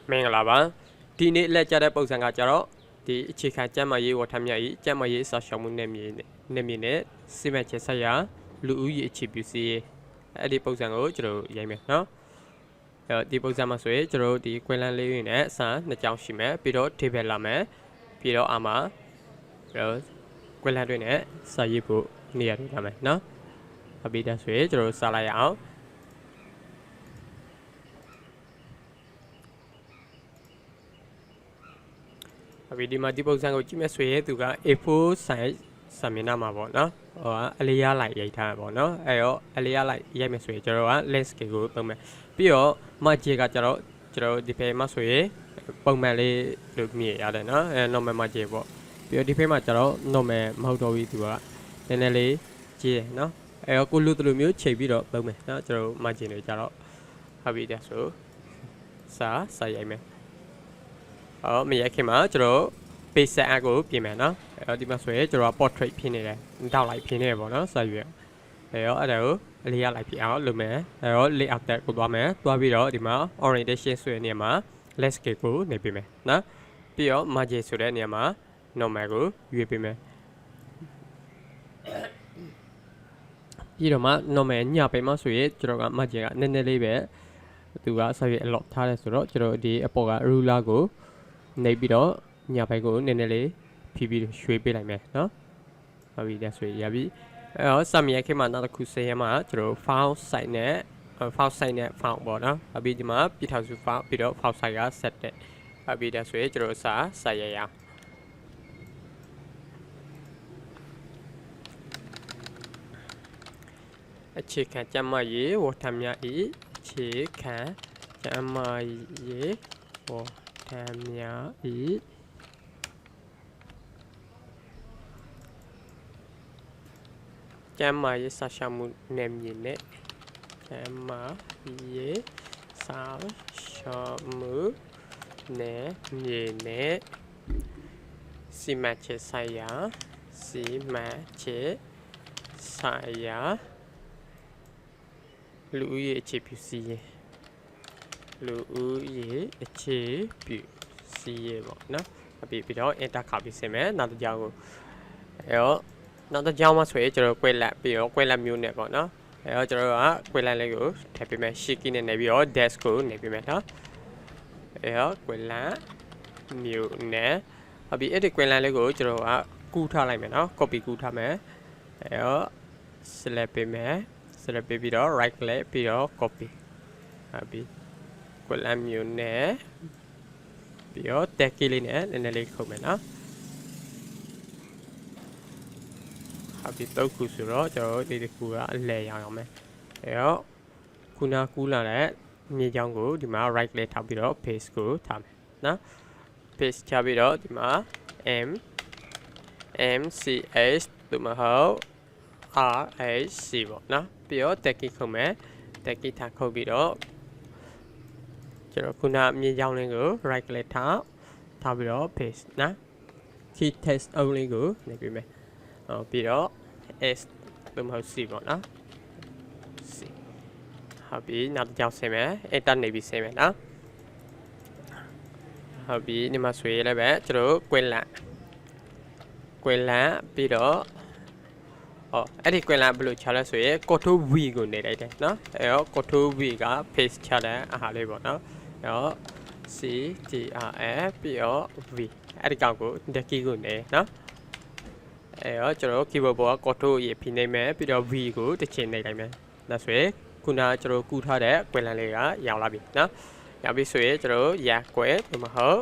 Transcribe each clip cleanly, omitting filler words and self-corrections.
မင်္ဂလာပါဒီနေ့လက်ကြတဲ့ပုံစံကကြတော့ဒီအခြေခံကျန်းမာရေးဝထမြတ်ကြီးကျန်းမာရေးစောင့်ရှောက်မှုနဲ့မြေနဲ့စီမံချက်ဆိုင်ရာလူဦးရေအခြေပြုစီအဲ့ဒီပုံစံကိုကျွန်တော်ရိုက်မယ်နော်ဒီပုံစံမှာဆိုရင်ကျွန်တော်ဒီကွင်းလန်းလေးတွေနဲ့စာနှစ်ကြောင်းရှိမယ်ပြီးတော့ table လာမယ်ပြီးတော့အာမှာကွင်းလန်းတွေနဲ့စာရေးဖို့နေရာတွေလာမယ်နော်အပိဒါဆိုရင်ကျွန်တော်စာလိုက်ရအောင်အပိဒီမှာဒီပုံစံကိုကြည့်မယ်ဆိုရင်သူက A4 size စာမျက်နှာမှာပေါ့နော်ဟိုကအလေးရလိုက်ရိုက်ထားပေါ့နော်အဲ့တော့အလေးရလိုက်ရိုက်မယ်ဆိုရင်ကျွန်တော်က landscape ကိုသုံးမယ်ပြီးတော့ margin ကကျွန်တော်ဒီဖေးမှာဆိုရင်ပုံမှန်လေးလို့မြင်ရတယ်နော်normal margin ပေါ့ပြီးတော့ဒီဖေးမှာကျွန်တော် normal မဟုတ်တော့ဘူးသူကနည်းနည်းလေးကြီးတယ်နော်အဲ့တော့ကိုလူတို့လိုမျိုးချိန်ပြီးတော့သုံးမယ်နော်ကျွန်တော် margin တွေကြတော့ဟုတ်ပြီတဲ့ဆိုစာရိုက်မယ်မရိုက်ခင်မှာကျွန်တော် page set ကိုပြင်မယ်နော်အဲ့တော့ဒီမှာဆိုရင်ကျွန်တော် portrait ဖြစ်နေတယ်တောက်လိုက်ဖြစ်နေတယ်ပေါ့နော်စာရွက်အဲ့တော့အဲ့ဒါကိုအလေးရလိုက်ဖြစ်အောင်လုပ်မယ်အဲ့တော့ layout တက်ကိုသွားမယ်သွားပြီးတော့ဒီမှာ orientation ဆိုတဲ့နေရာမှာ landscape ကိုနေပေးမယ်နော်ပြီးတော့ margin ဆိုတဲ့နေရာမှာ normal ကိုရွေးပေးမယ်ပြီးတော့မှ normal ညပေးမှဆိုရင်ကျွန်တော်က margin ကနည်းနည်းလေးပဲသူကစာရွက် allot ထားတယ်ဆိုတော့ကျွန်တော်ဒီအပေါ်က ruler ကိုနေပြီးတော့ညဘက်ကိုနည်းနည်းလေးဖြီးပြီးရွှေ့ပေးလိုက်မယ်နော်ဟုတ်ပြီဒါဆိုရပြီအဲ့တော့စာမျက်ခေတ်မှာနောက်တစ်ခုစရမှာကျွန်တော် file site နဲ့ file ပေါ့နော်ဟုတ်ပြီဒီမှာပြထောင်စု file ပြီးတော့ file site က set တဲ့ဟုတ်ပြီဒါဆိုရင်ကျွန်တော်စာရရအောင်အခြေခံကျန်းမာရေးဝထမြတ်ဤအခြေခံကျန်းမာရေးဝထမြတ်ဤကျန်းမာရေးစောင့်ရှောက်မှုနယ်မြေနဲ့ကျန်းမာရေးစောင့်ရှောက်မှုနယ်မြေနဲ့စီမံချက်ဆိုင်ရာလူဦးရေအခြေပြုစီရင်လူဦးရေအခြေပြုစီရင်ပေါ့နော်အပြီးတော့ enter ခါပြီးစင်မယ်နောက်တစ်ကြောင်းကိုအဲ့တော့နောက်တစ်ကြောင်းမှာဆိုရင်ကျွန်တော်ကွဲလက်ပြီးတော့ကွဲလက်မျိုးနဲ့ပေါ့နော်အဲ့တော့ကျွန်တော်ကကွဲလက်လေးကိုထည့်ပေးမယ် shift key နဲ့နေပြီးတော့ desk ကိုနေပေးမယ်နော်အဲ့တော့ကွဲလက်မျိုးနဲ့အပြီးအဲ့ဒီကွဲလက်လေးကိုကျွန်တော်ကကူးထားလိုက်မယ်နော် copy ကူးထားမယ်အဲ့တော့ select ပေးမယ် select ပေးပြီးတော့ right click ပြီးတော့ copy အပြီးကွဲလက်မျိုးနဲ့ပြီးတော့ tag key လေးနဲ့နည်းနည်းလေးခုတ်မယ်နော်အပြီးတော့ခုဆိုတော့ကျွန်တော်ဒီတစ်ခုကအလဲရအောင်မယ်အဲ့တော့ခုနကူးလာတဲ့မြေချောင်းကိုဒီမှာ right click ထောက်ပြီးတော့ paste ကိုထားမယ်နော် paste ချပြီးတော့ဒီမှာ mch ဒီမှာဟုတ် rhc ပေါ့နော်ပြီးတော့ tag key ခုတ်မယ် tag key ထားခုတ်ပြီးတော့ကျွန်တော်ခုနမြေချောင်းလေးကို right click ထားပြီးတော့ paste နော် key text only ကိုနေပြီးမယ်ပြီးတော့ s ဒီမှာ c ပေါ့နော် c ဟုတ်ပြီနောက်တစ်ကြောင်းဆင်းမယ် enter နေပြီးဆင်းမယ်နော်ဟုတ်ပြီဒီမှာဆွေးလည်းပဲကျွန်တော်ကွင်းလန့်ပြီးတော့အဲ့ဒီကွင်းလန့်ဘယ်လိုချလဲဆိုရင် control v ကိုနေလိုက်တယ်နော်အဲ့တော့ control v က paste ချတဲ့အားလေးပေါ့နော်အဲ့တော့ c t r f ပြီးတော့ v အဲ့ဒီကောင်ကို the key ကိုနေနော်အဲ့တော့ကျွန်တော် keyboard ပေါ်က control ရေးဖိနေမယ်ပြီးတော့ v ကိုတစ်ချိန်နေလိုက်မယ်ဒါဆိုရင်ခုနကျွန်တော်ကူးထားတဲ့ကွယ်လန်လေးကရောက်လာပြီနော်ရောက်ပြီဆိုရင်ကျွန်တော်ရာကွယ်သို့မဟုတ်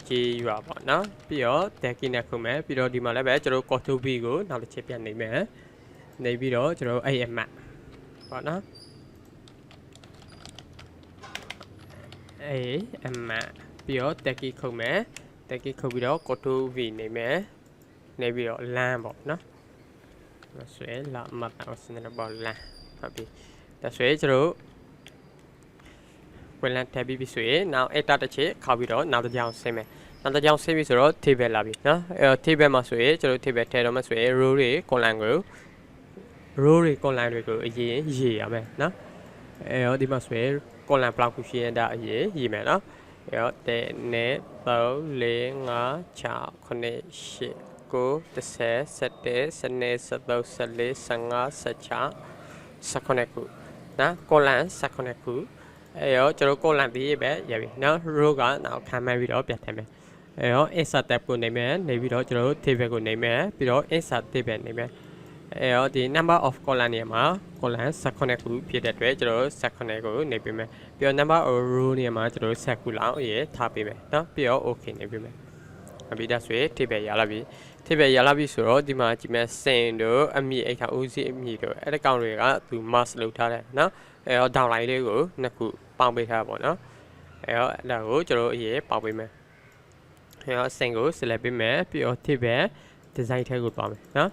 ကြည်ရွာပေါ့နော်ပြီးတော့ tag key နဲ့ခုမယ်ပြီးတော့ဒီမှာလည်းပဲကျွန်တော် control v ကိုနောက်တစ်ချက်ပြန်နေမယ်နေပြီးတော့ကျွန်တော်အဲ့အမှတ်ပေါ့နော်အဲ့အမှတ်ပြီးတော့ tag key ခုမယ်tag key ခုပြီးတော့ control v နေမယ်နေပြီးတော့ LAN ပေါ့နော်ဒါဆိုရင်လာမှတ်အောင်စနေပေါ် LAN ဟုတ်ပြီဒါဆိုရင်ကျွန်တော်ဝင်လန်ထည့်ပြီးဆိုရင်နောက် enter တစ်ချက်ခောက်ပြီးတော့နောက်တစ်ကြောင်းဆင်းမယ်နောက်တစ်ကြောင်းဆင်းပြီးဆိုတော့ table လာပြီနော်အဲ့တော့ table မှာဆိုရင်ကျွန်တော် table ထည့်တော့မှဆိုရင် row တွေ column တွေကိုအရင်ရေးရမယ်နော် အဲ့တော့ဒီမှာဆိုရင် column ဘလောက်ခုရှိရတဲ့အရေးရေးမယ်နော်အဲ့တော့1 2 3 4 5 6 9 10 11 12 13 14 15 16 19နော် column 19ခုအဲ့တော့ကျွန်တော် column ဒီပဲရပြီနော် row ကနောက်ခံမှန်းပြီးတော့ပြန်ထည့်မယ်အဲ့တော့ insert tab ကိုနေမယ်နေပြီးတော့ကျွန်တော် table ကိုနေမယ်ပြီးတော့ insert table နေမယ်အဲ့တော့ဒီ number of column နေရာမှာ column 18ခုဖြစ်တဲ့အတွက်ကျွန်တော်18ကိုနေပေးမယ်ပြီးတော့ number of row နေရာမှာကျွန်တော်10ခုလောက်ရေးထားပေးမယ်နော်ပြီးတော့ okay နေပေးမယ်အပြီးဒါဆိုရင် table ရလာပြီ table ရလာပြီဆိုတော့ဒီမှာကြည့်မယ်စင်တို့အမည်အိတ်ထားဦးစီးအမည်တို့အဲ့ဒီကောင်တွေကသူ mask လုပ်ထားတယ်နော်အဲ့တော့ downline လေးကိုနှစ်ခုပေါင်းပေးထားပါတော့နော်အဲ့တော့အဲ့ဒါကိုကျွန်တော်အရေးပေါင်းပေးမယ်အဲ့တော့စင်ကို select ပေးမယ်ပြီးတော့ table design ထဲကိုသွားမယ်နော်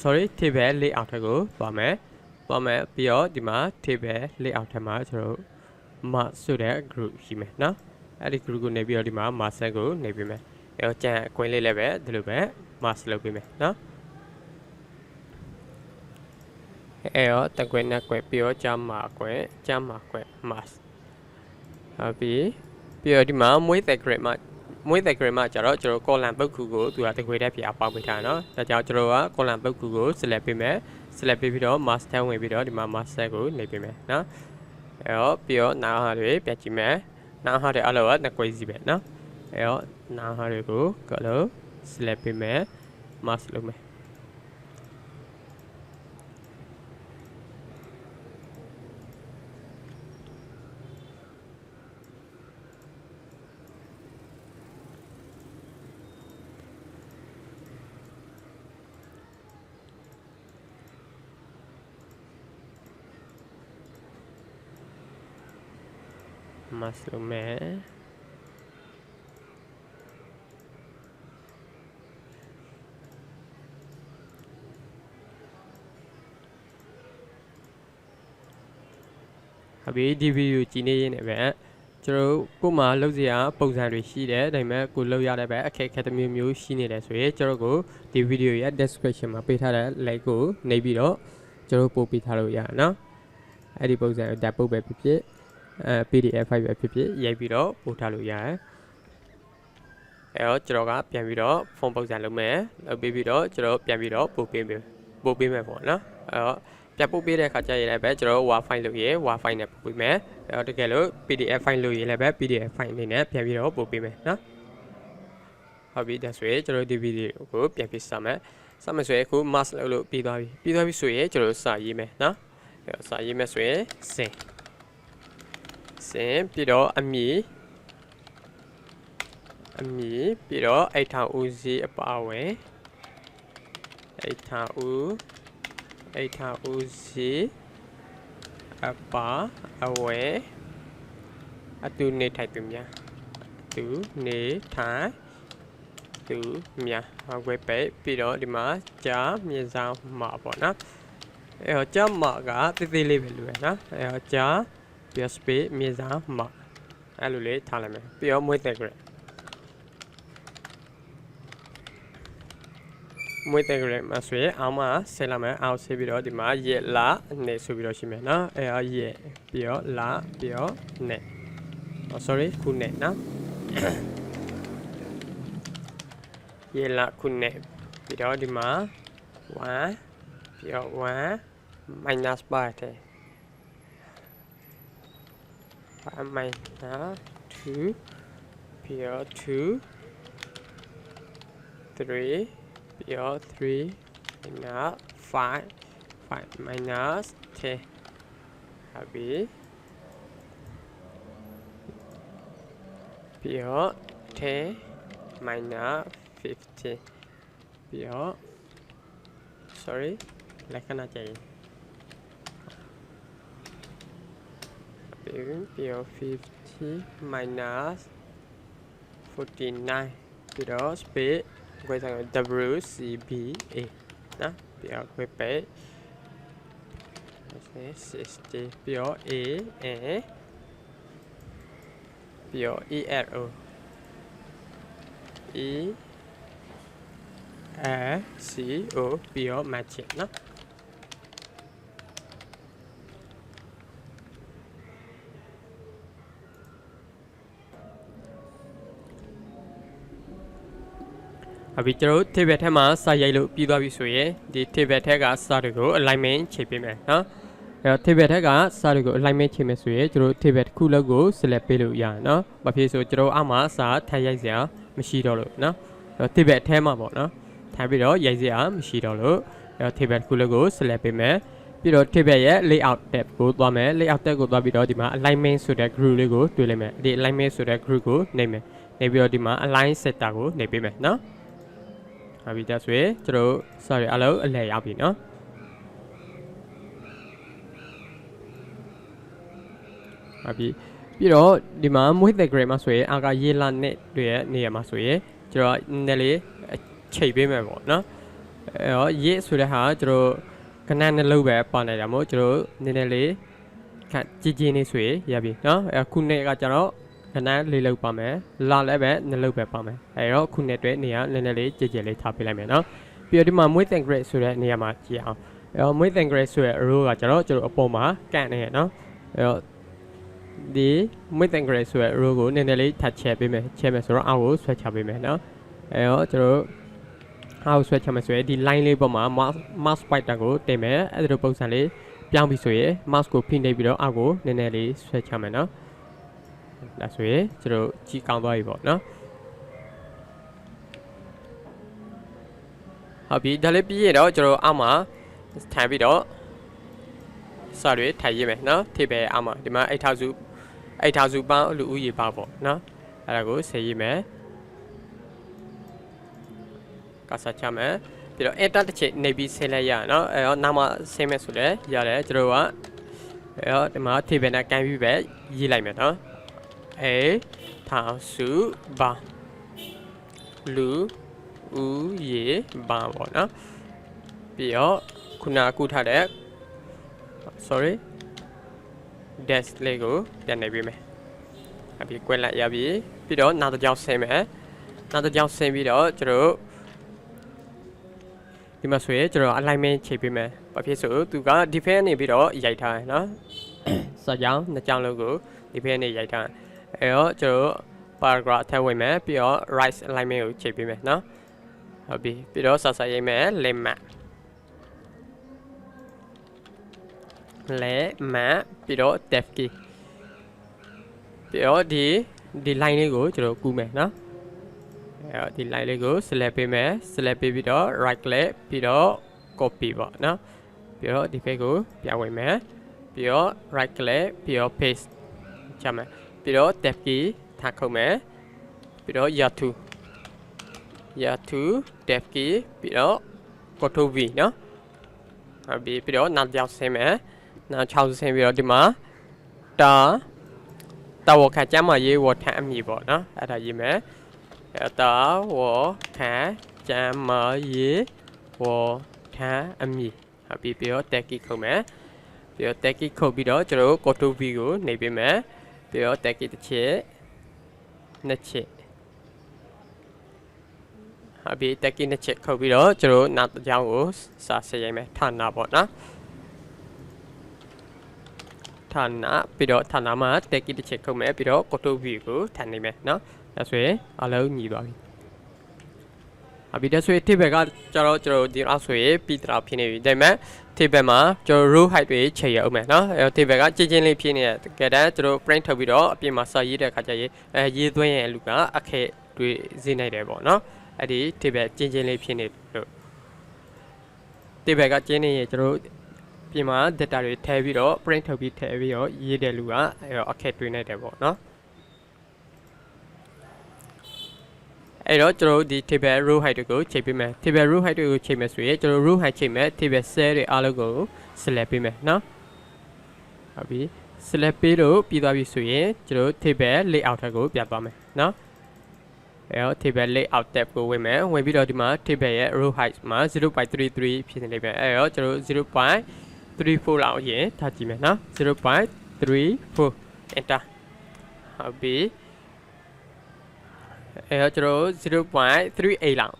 sorry table layout ထဲကိုသွားမယ်ပြီးတော့ဒီမှာ table layout ထဲမှာကျွန်တော် mask ဆိုတဲ့ group ရှိမယ်နော်အဲ့ဒီ group ကိုနေပြီးတော့ဒီမှာ mask ကိုနေပေးမယ်အဲ့တော့ကျန်အကွင်းလေးလည်းပဲဒီလိုပဲ mask လုပ်ပေးမယ်နော်အဲ့တော့တကွင်းနဲ့ကွဲပြီးတော့ကြာမှာကွဲ mask ဟုတ်ပြီပြီးတော့ဒီမှာမွေးသက် grade မှာကျတော့ကျွန်တော် column ပုတ်ခုကိုသူကတခွေတက်ပြပေါက်ပေးထားနော်ဒါကြောင့်ကျွန်တော်က column ပုတ်ခုကို select ပေးမယ် select ပေးပြီးတော့ mask ထဲဝင်ပြီးတော့ဒီမှာ mask ကိုနေပေးမယ်နော်အဲ့တော့ပြီးတော့နောက်ဟာတွေပြန်ကြည့်မယ်နောက်ဟာတွေအလောကနှစ်ခွေစီပဲနော်အဲ့တော့နောက်ဟာတွေကိုကလို့ select ပေးမယ် mask လုပ်မယ်mask လုပ်မယ်ဟုတ်ပြီဒီဗီဒီယိုကြည့်နေရင်လည်းပဲကျွန်တော်ကို့မှာလုပ်စရာပုံစံတွေရှိတယ်ဒါပေမဲ့ကိုလုပ်ရတဲ့ပဲအခက်အခဲတစ်မျိုးမျိုးရှိနေတယ်ဆိုရင်ကျွန်တော်ကိုဒီဗီဒီယိုရဲ့ description မှာပေးထားတဲ့ link ကိုနှိပ်ပြီးတော့ကျွန်တော်ပို့ပေးထားလို့ရတယ်နော်အဲ့ဒီပုံစံကိုတက်ပုတ်ပဲဖြစ်ဖြစ်PDF file ပဲဖြစ်ဖြစ်ရိုက်ပြီးတော့ပို့ထားလို့ရတယ်အဲ့တော့ကျွန်တော်ကပြန်ပြီးတော့ phone ပုံစံလုပ်မယ်လုပ်ပြီးတော့ကျွန်တော်ပြန်ပြီးတော့ပို့ပေးမယ်ပေါ့နော်အဲ့တော့ပြန်ပို့ပေးတဲ့အခါကျရင်လည်းပဲကျွန်တော် WAV file လုပ်ရင် WAV file နဲ့ပို့ပေးမယ်အဲ့တော့တကယ်လို့ PDF file လုပ်ရင်လည်းပဲ PDF file အနေနဲ့ပြန်ပြီးတော့ပို့ပေးမယ်နော်ဟုတ်ပြီဒါဆိုရင်ကျွန်တော်ဒီဗီဒီယိုကိုပြန်ပြီးစမယ်ဆိုရင်အခု mask လုပ်လို့ပြီးသွားပြီဆိုရင်ကျွန်တော်စာရေးမယ်နော်အဲ့တော့စာရေးမယ်ဆိုရင်စင်ပြီးတော့အမည်ပြီးတော့အိတ်ထောင်ဦးစီးအပါဝင်အိတ်ထောင်ဦးစီးအပါအဝင်အတူနေထိုင်သူများဟုတ်ကဲ့ပဲပြီးတော့ဒီမှာကြာမြေဆောင်မှာပေါ့နော်အဲ့တော့ကြာမှာကတိတိလေးပဲလို့ရနော်အဲ့တော့ကြာပြီး space မြေဆောင်မှာအဲ့လိုလေးထားလိုက်မယ်ပြီးတော့မွေးတဲ့ grade မှာဆိုရင်အောက်မှာဆက်လာမယ်အောက်ဆက်ပြီးတော့ဒီမှာရက်လနေဆိုပြီးတော့ရှိမယ်နော်အဲ့တော့ရက်ပြီးတော့လပြီးတော့နေsorry ခုနေနော်ရက်လခုနေပြီးတော့ဒီမှာ1ပြီးတော့1 minus ပါတဲ့minus 2ပြီးတော့2 3ပြီးတော့3 minus 5 minus 10ဟုတ်ပြီပြီးတော့10 minus 50ပြီးတော့ sorry လက္ခဏာကြည့်ပြီးတော့50 minus 49ပြီးတော့ space ကိုယ်ဆောင် WCBA နော်ပြီးတော့ကိုယ်ပဲ60ပြီးတော့ A ပြီးတော့ ERO CO ပြီးတော့ match နော် အပြီးကျွန်တော် table ထဲမှာစာရိုက်လို့ပြီးသွားပြီဆိုရင်ဒီ table ထဲကစာတွေကို alignment ချိန်ပေးမယ်နော်အဲ table ထဲကစာတွေကို alignment ချိန်မယ်ဆိုရင်ကျွန်တော် table တစ်ခုလုံးကို select ပေးလို့ရတယ်နော်ဘာဖြစ်ဆိုကျွန်တော်အောက်မှာစာထပ်ရိုက်စရာမရှိတော့လို့နော်အဲ table ထဲမှာပေါ့နော်ထပ်ပြီးတော့ရိုက်စရာမရှိတော့လို့အဲ table တစ်ခုလုံးကို select ပေးမယ်ပြီးတော့ table ရဲ့ layout tab ကိုသွားမယ် layout tab ကိုသွားပြီးတော့ဒီမှာ alignment ဆိုတဲ့ group လေးကိုတွေ့လိမ့်မယ်ဒီ alignment ဆိုတဲ့ group ကိုနှိပ်မယ်နှိပ်ပြီးတော့ဒီမှာ align setter ကိုနှိပ်ပေးမယ်နော်အပြီးဒါဆိုရင်ကျွန်တော် sorry အလုံးအလဲရောက်ပြီနော်အပြီးတော့ဒီမှာ with the grade မှာဆိုရင်အာကရေးလာနဲ့တွေရဲ့နေရာမှာဆိုရင်ကျွန်တော်နည်းလေးချိန်ပေးမယ်ပေါ့နော်အဲတော့ရေးဆိုတဲ့ဟာကျွန်တော်ခဏနဲ့လုံးပဲပါနေတာမို့ကျွန်တော်နည်းနည်းလေးခက်ကြီးကြီးနေဆိုရင်ရပြီနော်အခုနေ့ကကျွန်တော်ခဏလေးလောက်ပါမယ်လာလည်းပဲနှစ်လောက်ပဲပါမယ်အဲတော့ခုနှစ်အတွက်နေရာနည်းနည်းလေးကြည်ကြည်လေးထားပေးလိုက်မယ်နော်ပြီးတော့ဒီမှာ with and grade ဆိုတဲ့နေရာမှာကြည့်အောင်အဲတော့ with and grade ဆိုတဲ့ row ကကျွန်တော်အပေါ်မှာကန့်နေရနော်အဲတော့ဒီ with and grade ဆိုတဲ့ row ကိုနည်းနည်းလေးထပ်ချဲပေးမယ်ချဲမယ်ဆိုတော့အောက်ကိုဆွဲချပေးမယ်နော်အဲတော့ကျွန်တော်အောက်ဆွဲချမယ်ဆိုရင်ဒီ line လေးပေါ်မှာ mouse pointer ကိုတင်မယ်အဲ့ဒီပုံစံလေးပြောင်းပြီးဆိုရင် mouse ကိုဖိနှိပ်ပြီးတော့အောက်ကိုနည်းနည်းလေးဆွဲချမယ်နော်ဒါဆိုရင်ကျွန်တော်ကြည့်ကောင်းသွားပြီပေါ့နော်ဟုတ်ပြီဒါလေးပြီးရတော့ကျွန်တော်အောက်မှာထိုင်ပြီးတော့စာတွေထိုင်ရမယ်နော်ထိပဲအောက်မှာဒီမှာအိတ်ထောက်စုပေါင်းလူဦးရေပါပေါ့နော်အဲ့ဒါကိုဆက်ရမယ်ကစားချမယ်ပြီးတော့ enter တစ်ချိန်နေပြီးဆင်းလိုက်ရနော်အဲ့တော့နောက်မှဆင်းမယ်ဆိုလဲရတယ်ကျွန်တော်ကအဲ့တော့ဒီမှာထိပဲနဲ့ကန်ပြီးပဲရေးလိုက်မယ်နော်အေထောင်စုပါလူဦးရေပါပေါ့နော်ပြီးတော့ခုနကူထားတဲ့ sorry dash လေးကိုပြန်နေပေးမယ်အပြီးကွက်လိုက်ရပြီပြီးတော့နောက်တစ်ကြောင်ဆင်းမယ်နောက်တစ်ကြောင်ဆင်းပြီးတော့ကျွန်တော်ဒီမှာဆိုရင်ကျွန်တော် alignment ချိန်ပေးမယ်ဘာဖြစ်ဆိုသူက defend နေပြီးတော့ရိုက်ထားတယ်နော်စာကြောင်းနှစ်ကြောင်းလုံးကို defend နေရိုက်ထားအဲ့တော့ကျွန်တော် paragraph ထည့်ဝင်မယ်ပြီးတော့ right alignment ကိုချိန်ပေးမယ်နော်ဟုတ်ပြီပြီးတော့ဆက်ရိုက်မယ် lemma ပြီးတော့ tab key ပြီးတော့ဒီ line လေးကိုကျွန်တော်ကူးမယ်နော်အဲ့တော့ဒီ line လေးကို select ပေးမယ် select ပေးပြီးတော့ right click ပြီးတော့ copy ပေါ့နော်ပြီးတော့ဒီ page ကိုပြန်ဝင်မယ်ပြီးတော့ right click ပြီးတော့ paste ချမယ်ပြီးတော့ tab key ထားခုတ်မယ်ပြီးတော့ ya to tab key ပြီးတော့ control v နော်ဟုတ်ပြီပြီးတော့နောက်တစ်ယောက်ဆင်းမယ်နောက်6ဆင်းပြီးတော့ဒီမှာတာဝခါကျမ်းမရေးဝထမ်းအမည်ပေါ့နော်အဲ့ဒါရေးမယ်တာဝခါကျမ်းမရေးဝထမ်းအမည်ဟုတ်ပြီပြီးတော့ tag key ခုတ်မယ်ပြီးတော့ tag key ခုတ်ပြီးတော့ကျွန်တော် control v ကိုနှိပ်ပေးမယ်ပြီးတော့ tag key တစ်ချက်နှစ်ချက်ဟုတ်ပြီ tag key နှစ်ချက်ခုတ်ပြီးတော့ကျွန်တော်နောက်တစ်ကြောင်းကိုစာဆက်ရိုက်မယ်ဌာနပေါ့နော်ဌာနပြီးတော့ဌာနမှာ tag key တစ်ချက်ခုတ်မယ်ပြီးတော့ control v ကိုထပ်နေမယ်နော်ဒါဆိုရင်အလုံးညီသွားပြီအပြီးဒါဆိုရင် table ကကျွန်တော်ဒီအောက်ဆိုရင်ပြီးတော့ဖြစ်နေပြီဒါပေမဲ့ table မှာကျွန်တော် row height တွေချိန်ရအောင်မယ်နော်အဲ table ကချင်းချင်းလေးဖြစ်နေတယ်တကယ်တမ်းကျွန်တော် print ထုတ်ပြီးတော့အပြင်မှာစာရေးတဲ့အခါကျရင်ရေးသွင်းရင်လူကအခက်တွေဈေးနိုင်တယ်ပေါ့နော်အဲ့ဒီ table ချင်းချင်းလေးဖြစ်နေလို့ table ကချင်းနေရင်ကျွန်တော်ပြင်မှာ data တွေထည့်ပြီးတော့ print ထုတ်ပြီးထည့်ပြီးတော့ရေးတဲ့လူကအခက်တွေနိုင်တယ်ပေါ့နော်အဲ့တော့ကျွန်တော်ဒီ table row height တွေကိုချိန်ပေးမယ် table row height တွေကိုချိန်မယ်ဆိုရင်ကျွန်တော် row height ချိန်မယ် table cell တွေအားလုံးကို select ပေးမယ်နော်ဟုတ်ပြီ select ပေးလို့ပြီးသွားပြီဆိုရင်ကျွန်တော် table layout ထက်ကိုပြန်သွားမယ်နော်အဲ့တော့ table layout tab ကိုဝင်မယ်ဝင်ပြီးတော့ဒီမှာ table ရဲ့ row height မှာ 0.33 ဖြစ်နေလိမ့်မယ်အဲ့တော့ကျွန်တော် 0.34 လောက်ရင်ထားကြည့်မယ်နော် 0.34 enter ဟုတ်ပြီအဲ့တော့ကျွန်တော် 0.38 လောက်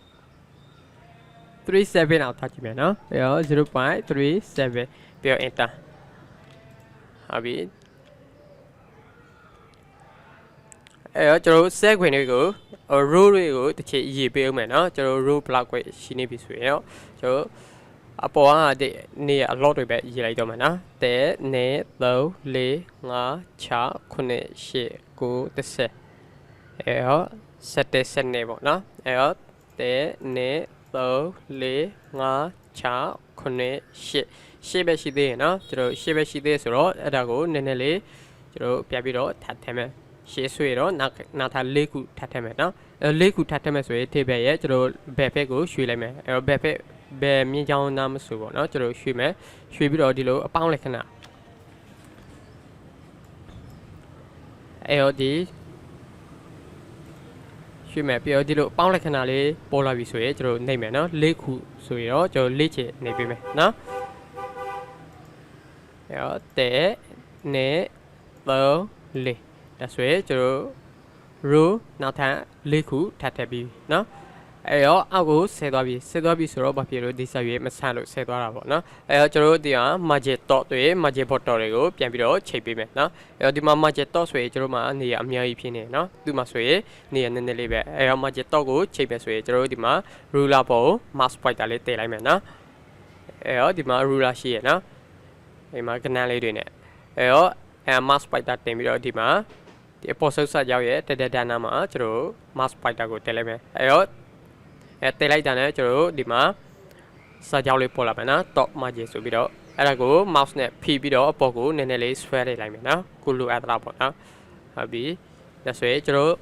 37လောက်ထားကြည့်မယ်နော်အဲ့တော့ 0.37 ပြီးတော့ enter ဟုတ်ပြီ ကျွန်တော်ဆက်ခွင်တွေကို row တွေကိုတစ်ချက်ရေးပေးအောင်မယ်နော်ကျွန်တော် row block ကိုရှင်းနေပြီဆိုရင်တော့ကျွန်တော်အပေါ်ကနေအ lot တွေပဲရေးလိုက်တော့မယ်နော်တဲနေ3 4 5 6 9 10 9 10အဲ့တော့7နေပေါ့နော်အဲ့တော့တဲနေ3 4 5 6 9 10ပဲရှိသေးရနော်ကျွန်တော်10ပဲရှိသေးဆိုတော့အဲ့ဒါကိုနည်းနည်းလေးကျွန်တော်ပြပြီးတော့ထပ်ထည့်မယ်ရှေ့ဆွေတော့နောက်ထပ်၄ခုထပ်ထည့်မယ်နော်၄ခုထပ်ထည့်မယ်ဆိုရင်ထိပ်ဘက်ရဲ့ကျွန်တော်ဘက်ဖက်ကိုရွှေ့လိုက်မယ်အဲ့တော့ဘက်ဖက်ဘယ်မြင်းချောင်းနားမဆိုပေါ့နော်ကျွန်တော်ရွှေ့မယ်ရွှေ့ပြီးတော့ဒီလိုအပေါင်းလက္ခဏာအဲ့တော့ဒီရွှေ့မယ်ပြီးတော့ဒီလိုအပေါင်းလက္ခဏာလေးပေါ်လာပြီဆိုရင်ကျွန်တော်နှိပ်မယ်နော်၄ခုဆိုရင်တော့ကျွန်တော်၄ချက်နှိပ်ပေးမယ်နော်အဲ့တော့တဲနေ3 4ဒါဆိုရင်ကျွန်တော် row နောက်ထပ်၄ခုထပ်ထည့်ပြီးနော်အဲ့တော့အောက်ကိုဆဲသွားပြီဆိုတော့ဘာဖြစ်လို့ဒီဆက်ရွေးမဆန့်လို့ဆဲသွားတာပေါ့နော်အဲ့တော့ကျွန်တော်တို့ဒီက margin dot တွေ margin bottom တွေကိုပြန်ပြီးတော့ချိန်ပေးမယ်နော်အဲ့တော့ဒီမှာ margin dot ဆိုရင်ကျွန်တော်မှာနေရအများကြီးဖြစ်နေနော်ဒီမှာဆိုရင်နေရနည်းနည်းလေးပဲအဲ့တော့ margin dot ကိုချိန်ပေးဆိုရင်ကျွန်တော်တို့ဒီမှာ ruler ပေါ် mouse pointer လေးတည်လိုက်မယ်နော်အဲ့တော့ဒီမှာ ruler ရှိရနော်ဒီမှာကဏ္ဍလေးတွေနဲ့အဲ့တော့mouse pointer တင်ပြီးတော့ဒီမှာဒီအပေါ်ဆုပ်ဆက်ရောက်ရဲ့တနာမှာကျွန်တော် mouse pointer ကိုတင်လိုက်မယ်အဲ့တော့တင်လိုက်တာနဲ့ကျွန်တော်ဒီမှာစာကြောင်းလေးပေါ်လာမယ်နော် top margin ဆိုပြီးတော့အဲ့ဒါကို mouse နဲ့ဖိပြီးတော့အပေါ်ကိုနည်းနည်းလေးဆွဲလိုက်မယ်နော်ကိုလိုအပ်တာပေါ့နော်ဟုတ်ပြီဒါဆိုရင်ကျွန်တော်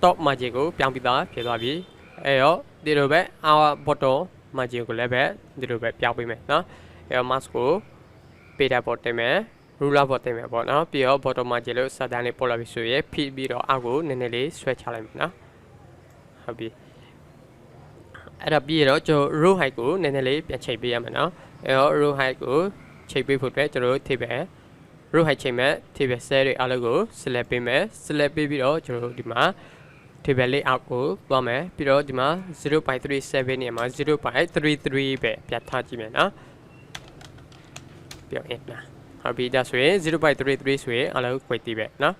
top margin ကိုပြောင်းပြီးသားဖြစ်သွားပြီအဲ့တော့ဒီလိုပဲ our bottom margin ကိုလည်းပဲဒီလိုပဲပြောင်းပေးမယ်နော်အဲ့တော့ mouse ကိုပေးတာပေါ်တင်မယ် ruler ပေါ်တင်မယ်ပေါ့နော်ပြီးတော့ bottom margin လို့စာတန်းလေးပေါ်လာပြီဆိုရင်ဖိပြီးတော့အောက်ကိုနည်းနည်းလေးဆွဲချလိုက်မယ်နော်ဟုတ်ပြီအဲ့ဒါပြီးတော့ကျွန်တော် row height ကိုနည်းနည်းလေးပြန်ချိန်ပေးရမယ်နော်အဲ့တော့ row height ကိုချိန်ပေးဖို့အတွက်ကျွန်တော်ထိပ်ပဲ row height ချိန်မဲ့ထိပ်ပဲ cell တွေအားလုံးကို select ပေးမယ် select ပေးပြီးတော့ကျွန်တော်ဒီမှာထိပ်ပဲလေးအောက်ကိုသွားမယ်ပြီးတော့ဒီမှာ 0.37 နေရာမှာ 0.33 ပဲပြတ်ထားကြည့်မယ်နော်ပြောင်းရဟုတ်ပြီဒါဆိုရင် 0.33 ဆိုရင်အားလုံးခွဲတည်ပဲနော်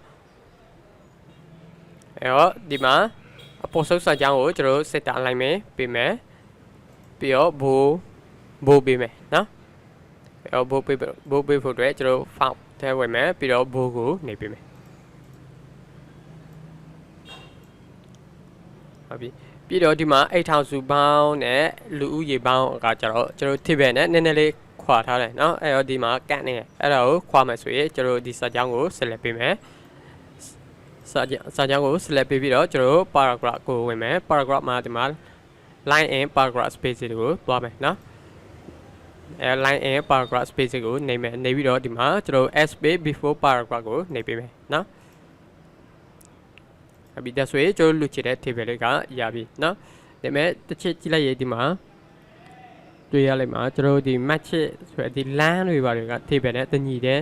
အဲ့တော့ဒီမှာအပေါ်ဆုပ်စာကြောင်းကိုကျွန်တော်စက်တာအလိုက်မယ်ပေးမယ်ပြီးတော့ဘိုးပေးမယ်နော်အဲ့တော့ဘိုးပေးဖို့အတွက်ကျွန်တော် font ထဲဝင်မယ်ပြီးတော့ဘိုးကိုနေပေးမယ်ဟုတ်ပြီပြီးတော့ဒီမှာ8000စုပေါင်းနဲ့လူဦးရေပေါင်းကကျတော့ကျွန်တော်ထိပ်ပဲနဲ့နည်းနည်းလေးခွာထားတယ်နော်အဲ့တော့ဒီမှာကတ်နေအဲ့ဒါကိုခွာမယ်ဆိုရင်ကျွန်တော်ဒီစာကြောင်းကို select ပေးမယ်စာကြောင်းကို select ပေးပြီးတော့ကျွန်တော် paragraph ကိုဝင်မယ် paragraph မှာဒီမှာ line and paragraph space တွေကိုသွားမယ်နော်line and paragraph space ကိုနေမယ်နေပြီးတော့ဒီမှာကျွန်တော် space before paragraph ကိုနေပေးမယ်နော်အပြီးဒါဆိုရင်ကျွန်တော်လူချစ်တဲ့ table လေးကရပြီနော်ဒါပေမဲ့တစ်ချက်ကြည့်လိုက်ရဒီမှာတွေ့ရလိုက်မှာကျွန်တော်ဒီ match ဆိုတဲ့ဒီ line တွေပါတွေက table နဲ့တညီတဲ့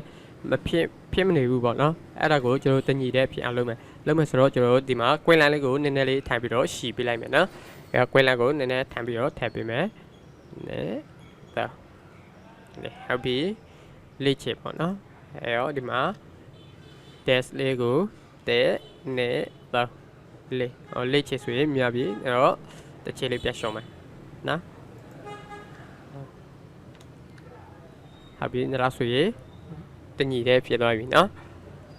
မဖြစ်မနေဘူးပေါ့နော်အဲ့ဒါကိုကျွန်တော်တညီတဲ့ဖြစ်အောင်လုပ်မယ်ဆိုတော့ကျွန်တော်ဒီမှာ queen line လေးကိုနည်းနည်းလေးထိုင်ပြီးတော့ရှီပေးလိုက်မယ်နော်အဲ့ queen line ကိုနည်းနည်းထိုင်ပြီးတော့ထည့်ပေးမယ်နဲ့ဒါဟုတ်ပြီလေ့ချစ်ပေါ့နော်အဲ့တော့ဒီမှာ test လေးကိုတဲ့နဲ့တော့လေ့ချစ်ဆိုရင်မြပြီအဲ့တော့တစ်ချက်လေးပြရှောင်းမယ်နော်ဟုတ်ပြီဒါဆိုရင်တညီတဲ့ဖြစ်သွားပြီနော်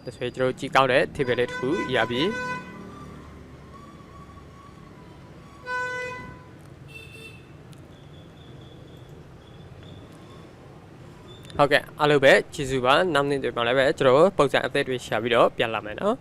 ဒါဆိုရင်ကျွန်တော်ကြည့်ကောက်တဲ့ table လေးတစ်ခုရပြီဟုတ်ကဲ့အားလုံးပဲကျေးဇူးပါနောက်နေ့တွေမှာလည်းပဲကျွန်တော်ပုံစံအသစ်တွေရှာပြီးတော့ပြန်လာမယ်နော်